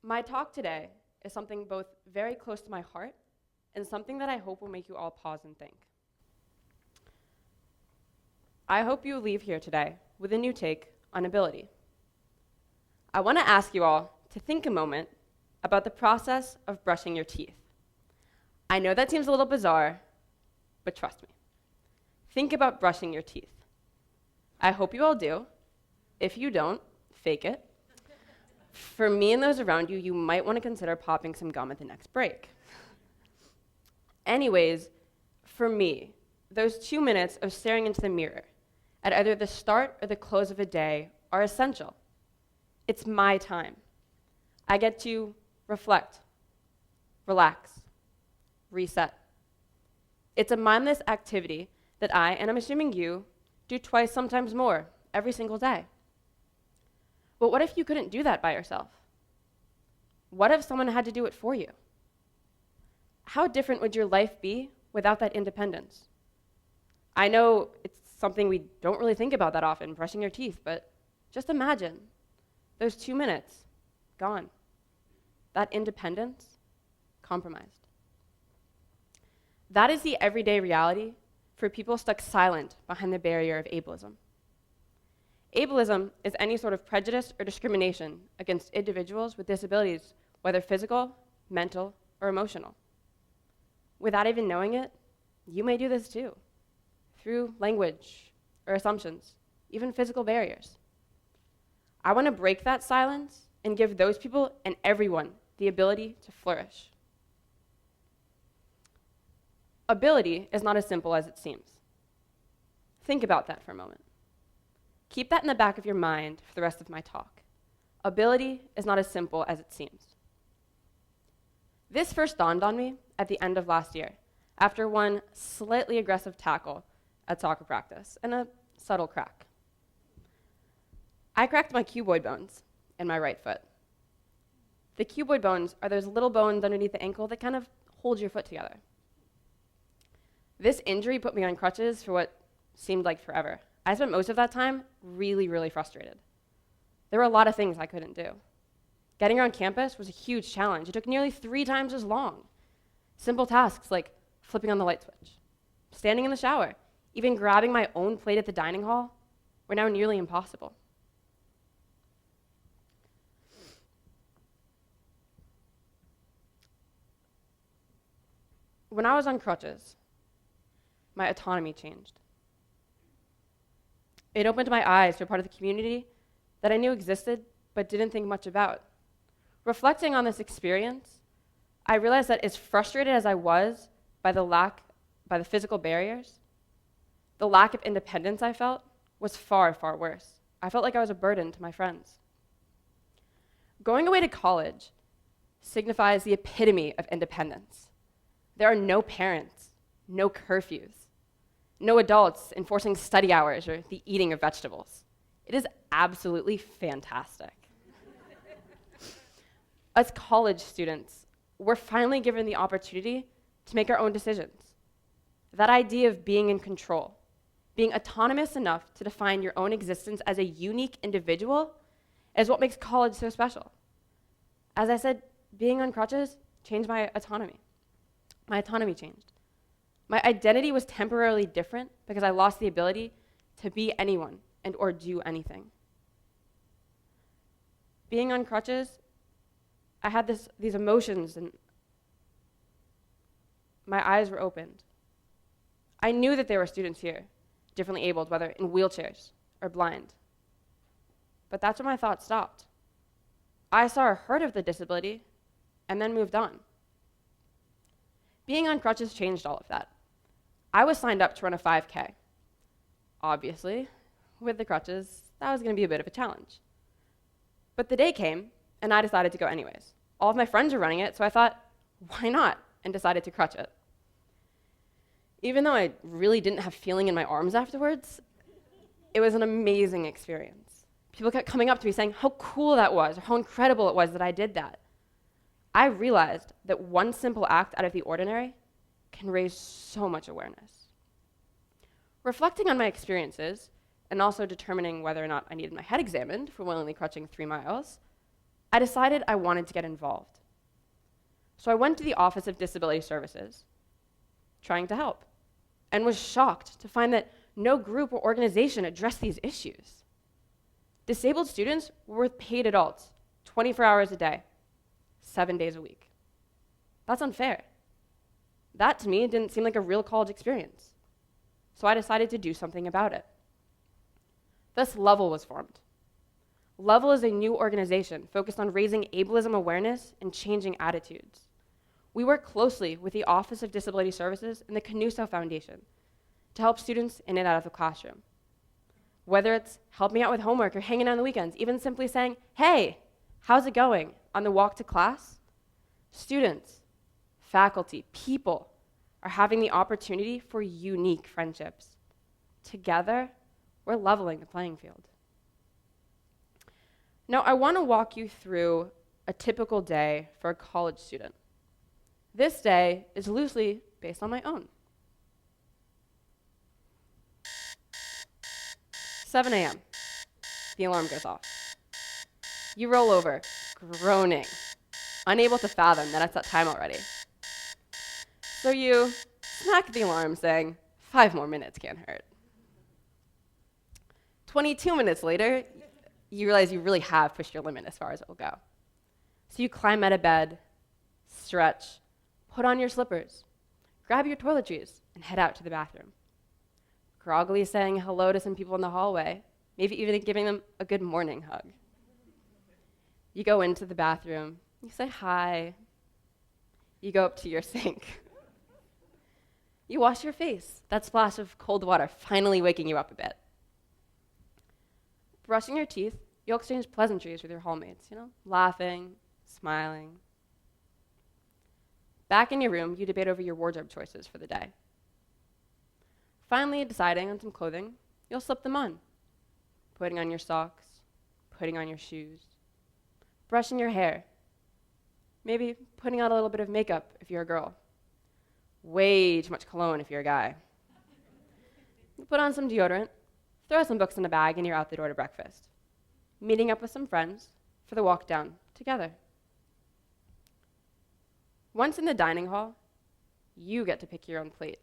My talk today is something both very close to my heart and something that I hope will make you all pause and think. I hope you leave here today with a new take on ability. I want to ask you all to think a moment about the process of brushing your teeth. I know that seems a little bizarre, but trust me. Think about brushing your teeth. I hope you all do. If you don't, fake it. For me and those around you, you might want to consider popping some gum at the next break. Anyways, for me, those 2 minutes of staring into the mirror at either the start or the close of a day are essential. It's my time. I get to reflect, relax, reset. It's a mindless activity that I, and I'm assuming you, do twice, sometimes more, every single day. But what if you couldn't do that by yourself? What if someone had to do it for you? How different would your life be without that independence? I know it's something we don't really think about that often, brushing your teeth, but just imagine those 2 minutes, gone. That independence, compromised. That is the everyday reality for people stuck silent behind the barrier of ableism. Ableism is any sort of prejudice or discrimination against individuals with disabilities, whether physical, mental, or emotional. Without even knowing it, you may do this too, through language or assumptions, even physical barriers. I want to break that silence and give those people and everyone the ability to flourish. Ability is not as simple as it seems. Think about that for a moment. Keep that in the back of your mind for the rest of my talk. Ability is not as simple as it seems. This first dawned on me at the end of last year, after one slightly aggressive tackle at soccer practice and a subtle crack. I cracked my cuboid bones in my right foot. The cuboid bones are those little bones underneath the ankle that kind of hold your foot together. This injury put me on crutches for what seemed like forever. I spent most of that time really, really frustrated. There were a lot of things I couldn't do. Getting around campus was a huge challenge. It took nearly 3 times as long. Simple tasks like flipping on the light switch, standing in the shower, even grabbing my own plate at the dining hall were now nearly impossible. When I was on crutches, my autonomy changed. It opened my eyes to a part of the community that I knew existed but didn't think much about. Reflecting on this experience, I realized that as frustrated as I was by the physical barriers, the lack of independence I felt was far, far worse. I felt like I was a burden to my friends. Going away to college signifies the epitome of independence. There are no parents, no curfews, no adults enforcing study hours or the eating of vegetables. It is absolutely fantastic. As college students, we're finally given the opportunity to make our own decisions. That idea of being in control, being autonomous enough to define your own existence as a unique individual, is what makes college so special. As I said, being on crutches changed my autonomy. My autonomy changed. My identity was temporarily different because I lost the ability to be anyone and or do anything. Being on crutches, I had these emotions and my eyes were opened. I knew that there were students here, differently abled, whether in wheelchairs or blind. But that's where my thoughts stopped. I saw or heard of the disability and then moved on. Being on crutches changed all of that. I was signed up to run a 5K. Obviously, with the crutches, that was going to be a bit of a challenge. But the day came, and I decided to go anyways. All of my friends were running it, so I thought, why not? And decided to crutch it. Even though I really didn't have feeling in my arms afterwards, it was an amazing experience. People kept coming up to me saying how cool that was, or how incredible it was that I did that. I realized that one simple act out of the ordinary can raise so much awareness. Reflecting on my experiences, and also determining whether or not I needed my head examined for willingly crutching 3 miles, I decided I wanted to get involved. So I went to the Office of Disability Services, trying to help, and was shocked to find that no group or organization addressed these issues. Disabled students were with paid adults, 24 hours a day, 7 days a week. That's unfair. That, to me, didn't seem like a real college experience. So I decided to do something about it. Thus, Level was formed. Level is a new organization focused on raising ableism awareness and changing attitudes. We work closely with the Office of Disability Services and the Canuso Foundation to help students in and out of the classroom. Whether it's helping out with homework or hanging out on the weekends, even simply saying, "Hey, how's it going?" on the walk to class, students, faculty, people are having the opportunity for unique friendships. Together, we're leveling the playing field. Now, I want to walk you through a typical day for a college student. This day is loosely based on my own. 7 a.m., the alarm goes off. You roll over, groaning, unable to fathom that it's that time already. So you smack the alarm saying, 5 more minutes can't hurt. 22 minutes later, you realize you really have pushed your limit as far as it will go. So you climb out of bed, stretch, put on your slippers, grab your toiletries, and head out to the bathroom. Groggily saying hello to some people in the hallway, maybe even giving them a good morning hug. You go into the bathroom, you say hi, you go up to your sink. You wash your face, that splash of cold water finally waking you up a bit. Brushing your teeth, you'll exchange pleasantries with your hallmates, laughing, smiling. Back in your room, you debate over your wardrobe choices for the day. Finally deciding on some clothing, you'll slip them on, putting on your socks, putting on your shoes, brushing your hair, maybe putting on a little bit of makeup if you're a girl, way too much cologne if you're a guy. You put on some deodorant, throw some books in a bag, and you're out the door to breakfast, meeting up with some friends for the walk down together. Once in the dining hall, you get to pick your own plate,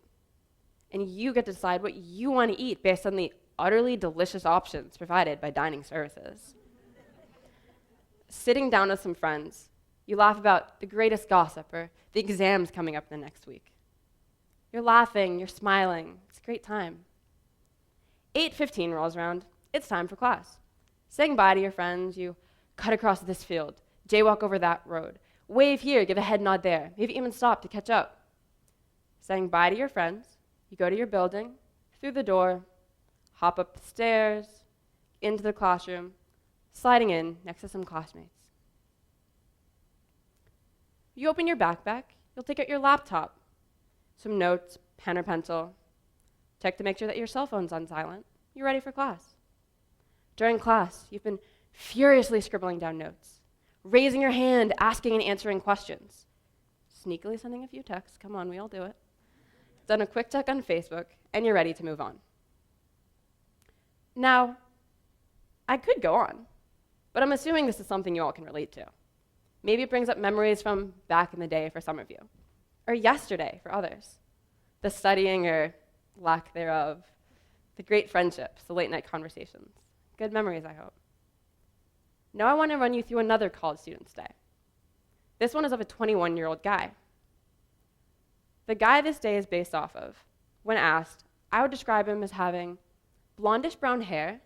and you get to decide what you want to eat based on the utterly delicious options provided by dining services. Sitting down with some friends, you laugh about the greatest gossip or the exams coming up the next week. You're laughing, you're smiling, it's a great time. 8:15 rolls around, it's time for class. Saying bye to your friends, you cut across this field, jaywalk over that road, wave here, give a head nod there, maybe even stop to catch up. Saying bye to your friends, you go to your building, through the door, hop up the stairs, into the classroom, sliding in next to some classmates. You open your backpack, you'll take out your laptop, some notes, pen or pencil, check to make sure that your cell phone's on silent. You're ready for class. During class, you've been furiously scribbling down notes, raising your hand, asking and answering questions, sneakily sending a few texts, come on, we all do it, done a quick check on Facebook, and you're ready to move on. Now, I could go on, but I'm assuming this is something you all can relate to. Maybe it brings up memories from back in the day for some of you, or yesterday for others. The studying or lack thereof, the great friendships, the late night conversations. Good memories, I hope. Now I want to run you through another college student's day. This one is of a 21-year-old guy. The guy this day is based off of, when asked, I would describe him as having blondish brown hair,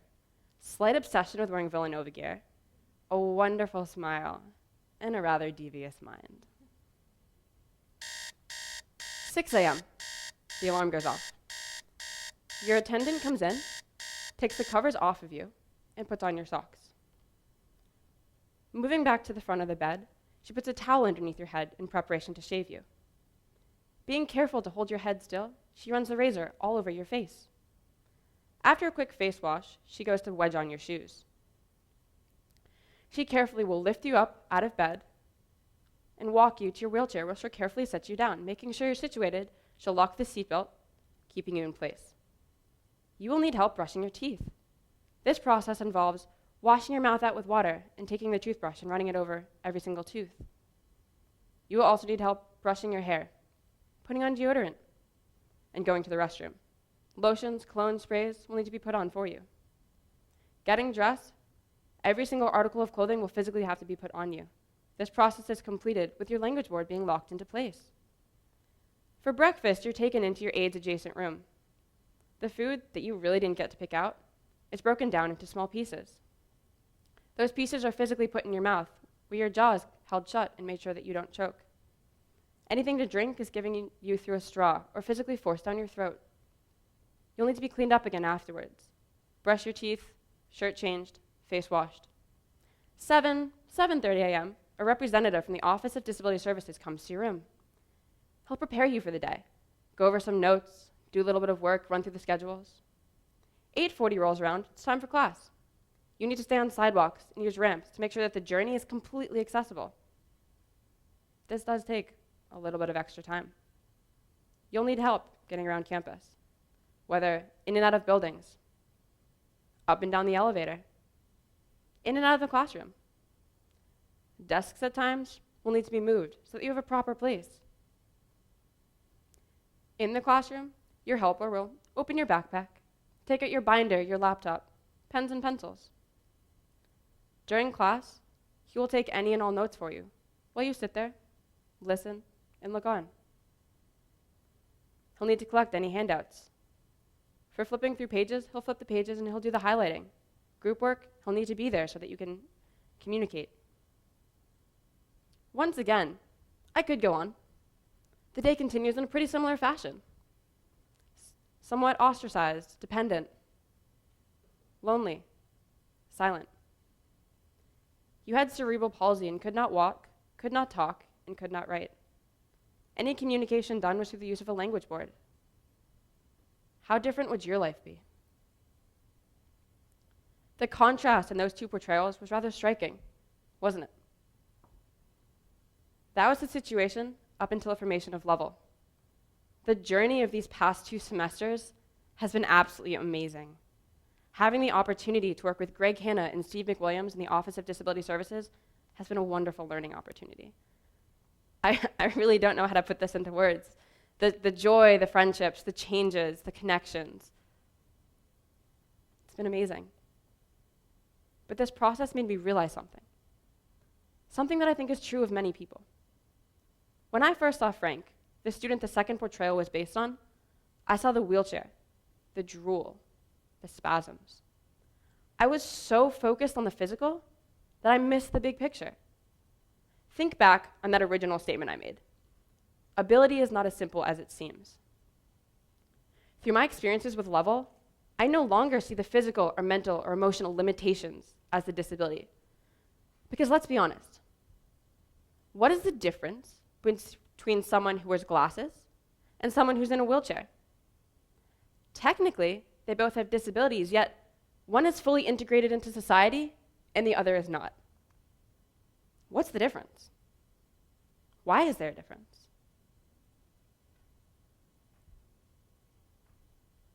slight obsession with wearing Villanova gear, a wonderful smile, and a rather devious mind. 6 a.m., the alarm goes off. Your attendant comes in, takes the covers off of you, and puts on your socks. Moving back to the front of the bed, she puts a towel underneath your head in preparation to shave you. Being careful to hold your head still, she runs the razor all over your face. After a quick face wash, she goes to wedge on your shoes. She carefully will lift you up out of bed and walk you to your wheelchair where she'll carefully set you down. Making sure you're situated, she'll lock the seatbelt, keeping you in place. You will need help brushing your teeth. This process involves washing your mouth out with water and taking the toothbrush and running it over every single tooth. You will also need help brushing your hair, putting on deodorant, and going to the restroom. Lotions, cologne, sprays will need to be put on for you. Getting dressed, every single article of clothing will physically have to be put on you. This process is completed with your language board being locked into place. For breakfast, you're taken into your aide's adjacent room. The food that you really didn't get to pick out is broken down into small pieces. Those pieces are physically put in your mouth, where your jaw is held shut and made sure that you don't choke. Anything to drink is given you through a straw or physically forced down your throat. You'll need to be cleaned up again afterwards. Brush your teeth, shirt changed, face washed. 7:30 a.m., a representative from the Office of Disability Services comes to your room. He'll prepare you for the day, go over some notes, do a little bit of work, run through the schedules. 8:40 rolls around, it's time for class. You need to stay on sidewalks and use ramps to make sure that the journey is completely accessible. This does take a little bit of extra time. You'll need help getting around campus, whether in and out of buildings, up and down the elevator, in and out of the classroom. Desks at times will need to be moved so that you have a proper place. In the classroom, your helper will open your backpack, take out your binder, your laptop, pens and pencils. During class, he will take any and all notes for you while you sit there, listen, and look on. He'll need to collect any handouts. For flipping through pages, he'll flip the pages and he'll do the highlighting. Group work, he'll need to be there so that you can communicate. Once again, I could go on. The day continues in a pretty similar fashion. Somewhat ostracized, dependent, lonely, silent. You had cerebral palsy and could not walk, could not talk, and could not write. Any communication done was through the use of a language board. How different would your life be? The contrast in those two portrayals was rather striking, wasn't it? That was the situation up until the formation of Level. The journey of these past 2 semesters has been absolutely amazing. Having the opportunity to work with Greg Hanna and Steve McWilliams in the Office of Disability Services has been a wonderful learning opportunity. I really don't know how to put this into words. The joy, the friendships, the changes, the connections. It's been amazing. But this process made me realize something that I think is true of many people. When I first saw Frank, the student the second portrayal was based on, I saw the wheelchair, the drool, the spasms. I was so focused on the physical that I missed the big picture. Think back on that original statement I made. Ability is not as simple as it seems. Through my experiences with Level, I no longer see the physical or mental or emotional limitations as the disability. Because let's be honest, what is the difference between someone who wears glasses and someone who's in a wheelchair? Technically, they both have disabilities, yet one is fully integrated into society and the other is not. What's the difference? Why is there a difference?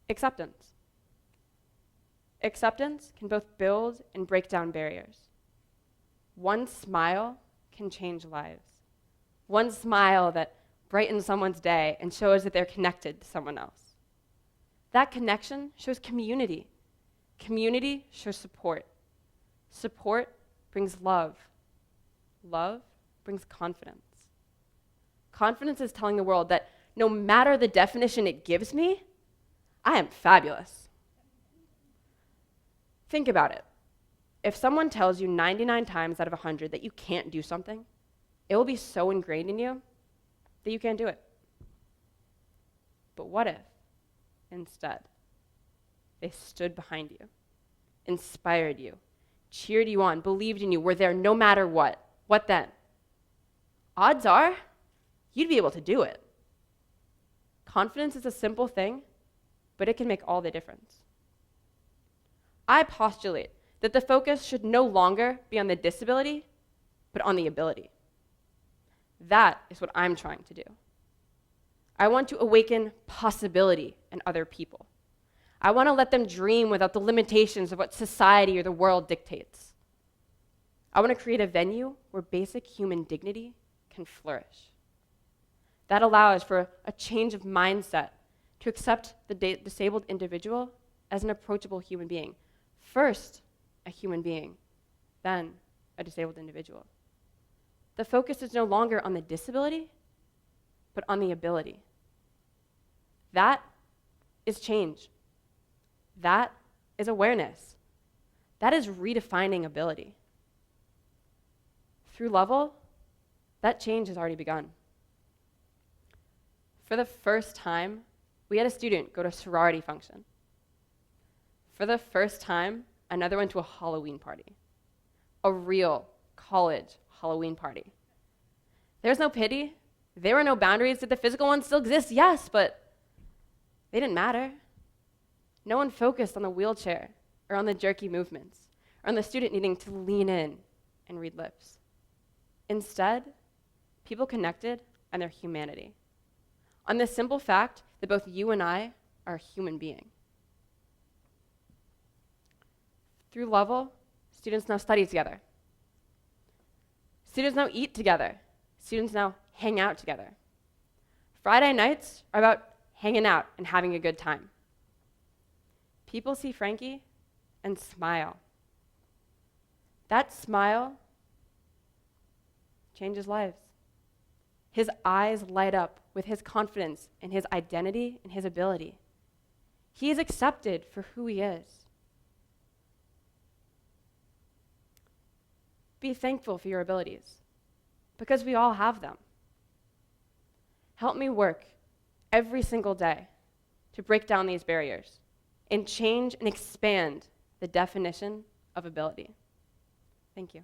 Acceptance. Acceptance can both build and break down barriers. One smile can change lives. One smile that brightens someone's day and shows that they're connected to someone else. That connection shows community. Community shows support. Support brings love. Love brings confidence. Confidence is telling the world that no matter the definition it gives me, I am fabulous. Think about it. If someone tells you 99 times out of 100 that you can't do something, it will be so ingrained in you that you can't do it. But what if, instead, they stood behind you, inspired you, cheered you on, believed in you, were there no matter what? What then? Odds are, you'd be able to do it. Confidence is a simple thing, but it can make all the difference. I postulate that the focus should no longer be on the disability, but on the ability. That is what I'm trying to do. I want to awaken possibility in other people. I want to let them dream without the limitations of what society or the world dictates. I want to create a venue where basic human dignity can flourish. That allows for a change of mindset to accept the disabled individual as an approachable human being. First, a human being, then a disabled individual. The focus is no longer on the disability, but on the ability. That is change. That is awareness. That is redefining ability. Through Level, that change has already begun. For the first time, we had a student go to a sorority function. For the first time, another went to a Halloween party. A real college Halloween party. There's no pity. There were no boundaries. Did the physical ones still exist? Yes, but they didn't matter. No one focused on the wheelchair or on the jerky movements or on the student needing to lean in and read lips. Instead, people connected on their humanity, on the simple fact that both you and I are a human being. Through Level, students now study together. Students now eat together. Students now hang out together. Friday nights are about hanging out and having a good time. People see Frankie and smile. That smile changes lives. His eyes light up with his confidence in his identity and his ability. He is accepted for who he is. Be thankful for your abilities, because we all have them. Help me work every single day to break down these barriers and change and expand the definition of ability. Thank you.